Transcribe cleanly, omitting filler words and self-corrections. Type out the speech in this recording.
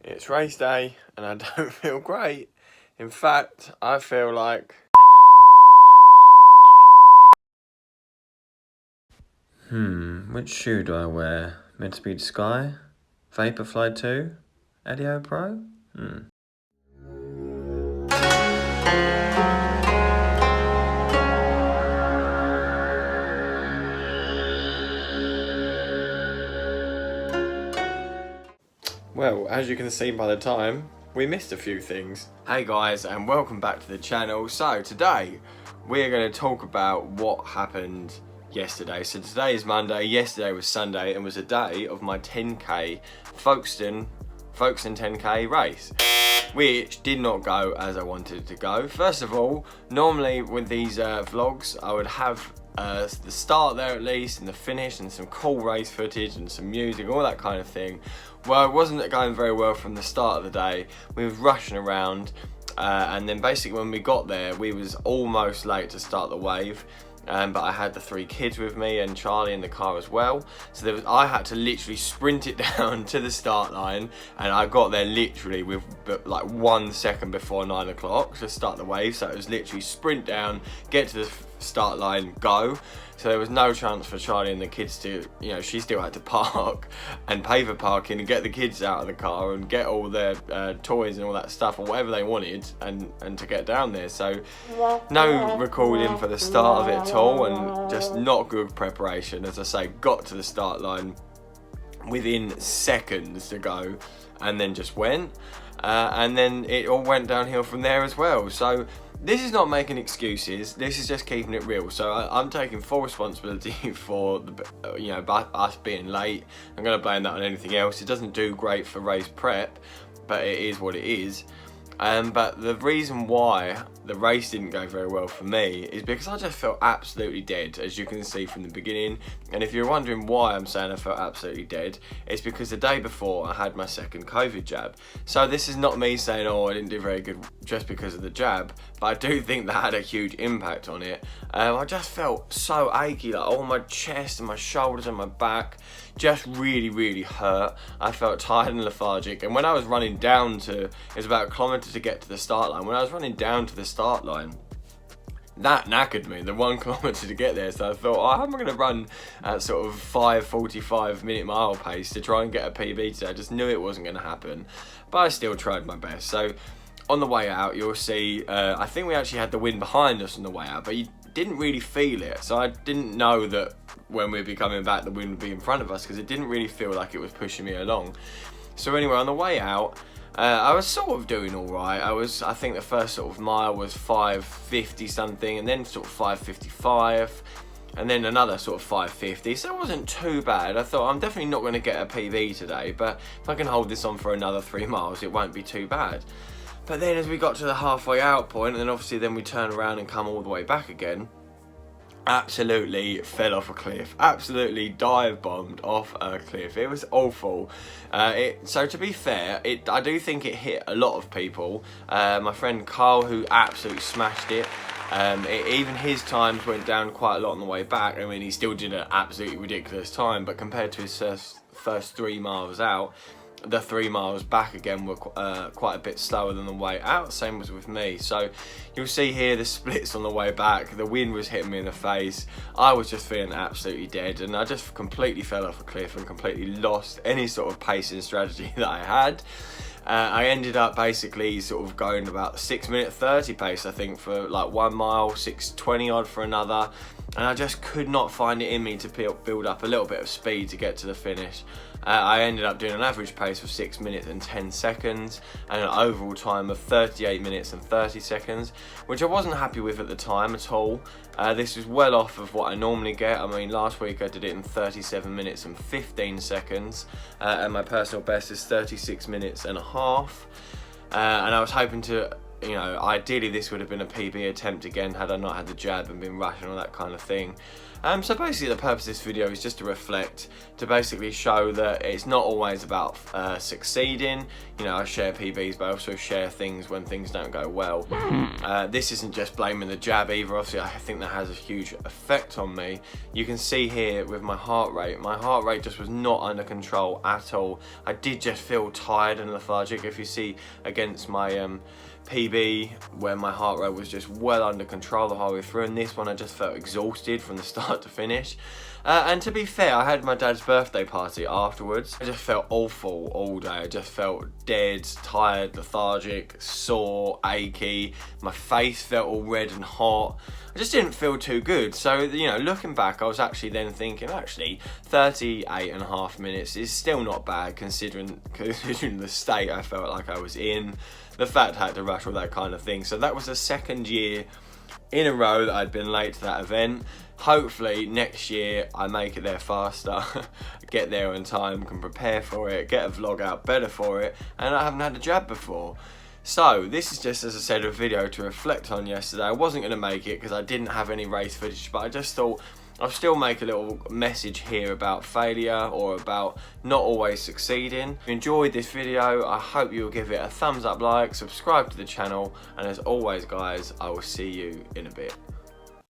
It's race day and I don't feel great. In fact, I feel like... Which shoe do I wear? Midspeed Sky? Vaporfly 2? Edio Pro? Well, as you can see by the time, we missed a few things. Hey guys, and welcome back to the channel. So today, we're going to talk about what happened yesterday. So today is Monday, yesterday was Sunday, and was a day of my 10k Folkestone 10k race, which did not go as I wanted it to go. First of all, normally with these vlogs, I would have the start there at least, and the finish, and some cool race footage, and some music, all that kind of thing. Well, it wasn't going very well from the start of the day. We was rushing around, and then basically when we got there, we was almost late to start the wave. But I had the 3 kids with me and Charlie in the car as well. So I had to literally sprint it down to the start line, and I got there literally with like 1 second before 9 o'clock to start the wave. So it was literally sprint down, get to the start line, go. So there was no chance for Charlie and the kids to, she still had to park and pay for parking and get the kids out of the car and get all their toys and all that stuff or whatever they wanted and to get down there. So no recording for the start of it at all, and just not good preparation. As I say, got to the start line within seconds to go and then just went. And then it all went downhill from there as well. So this is not making excuses, this is just keeping it real. So I'm taking full responsibility for us being late. I'm going to blame that on anything else. It doesn't do great for race prep, but it is what it is. But the reason why the race didn't go very well for me is because I just felt absolutely dead, as you can see from the beginning. And if you're wondering why I'm saying I felt absolutely dead, it's because the day before I had my second COVID jab. So this is not me saying, oh, I didn't do very good just because of the jab, but I do think that had a huge impact on it. I just felt so achy, like all my chest and my shoulders and my back just really hurt. I felt tired and lethargic, and when I was running down to, it was about 1 kilometre to get to the start line, when I was running down to the start line, that knackered me, the 1 kilometre to get there. So I thought, how am I going to run at sort of 5:45 minute mile pace to try and get a PB today? I just knew it wasn't going to happen, but I still tried my best. So on the way out, you'll see, I think we actually had the wind behind us on the way out, but you didn't really feel it. So I didn't know that when we'd be coming back, the wind would be in front of us, because it didn't really feel like it was pushing me along. So anyway, on the way out, I was sort of doing all right. I think the first sort of mile was 5:50 something, and then sort of 5:55, and then another sort of 5:50. So it wasn't too bad. I thought, I'm definitely not going to get a PB today, but if I can hold this on for another 3 miles, it won't be too bad. But then as we got to the halfway out point, and then obviously then we turn around and come all the way back again, absolutely fell off a cliff, absolutely dive bombed off a cliff. It was awful. So to be fair, I do think it hit a lot of people. My friend Carl, who absolutely smashed it, even his times went down quite a lot on the way back. I mean, he still did an absolutely ridiculous time, but compared to his first 3 miles out, the 3 miles back again were quite a bit slower than the way out. Same was with me. So you'll see here the splits on the way back. The wind was hitting me in the face. I was just feeling absolutely dead, and I just completely fell off a cliff and completely lost any sort of pacing strategy that I had. I ended up basically sort of going about 6:30 pace, I think, for like 1 mile, 6:20 odd for another, and I just could not find it in me to build up a little bit of speed to get to the finish. I ended up doing an average pace of 6 minutes and 10 seconds and an overall time of 38 minutes and 30 seconds, which I wasn't happy with at the time at all. This was well off of what I normally get. I mean, last week I did it in 37 minutes and 15 seconds, and my personal best is 36 minutes and a half. And I was hoping to, ideally this would have been a PB attempt again had I not had the jab and been rushing, all that kind of thing. So basically the purpose of this video is just to reflect, to basically show that it's not always about succeeding. You know, I share PBs, but I also share things when things don't go well. This isn't just blaming the jab either. Obviously, I think that has a huge effect on me. You can see here with my heart rate just was not under control at all. I did just feel tired and lethargic. If you see against my PB, where my heart rate was just well under control the whole way through, and this one I just felt exhausted from the start to finish. And to be fair, I had my dad's birthday party afterwards. I just felt awful all day. I just felt dead, tired, lethargic, sore, achy. My face felt all red and hot. I just didn't feel too good. So, you know, looking back, I was actually then thinking, actually, 38.5 minutes is still not bad considering the state I felt like I was in. The fact I had to rush, all that kind of thing. So that was the second year in a row that I'd been late to that event. Hopefully next year I make it there faster, get there on time, can prepare for it, get a vlog out better for it, and I haven't had a jab before. So this is just, as I said, a video to reflect on yesterday. I wasn't going to make it because I didn't have any race footage, but I just thought I'll still make a little message here about failure or about not always succeeding. If you enjoyed this video, I hope you'll give it a thumbs up, like, subscribe to the channel, and as always guys, I will see you in a bit.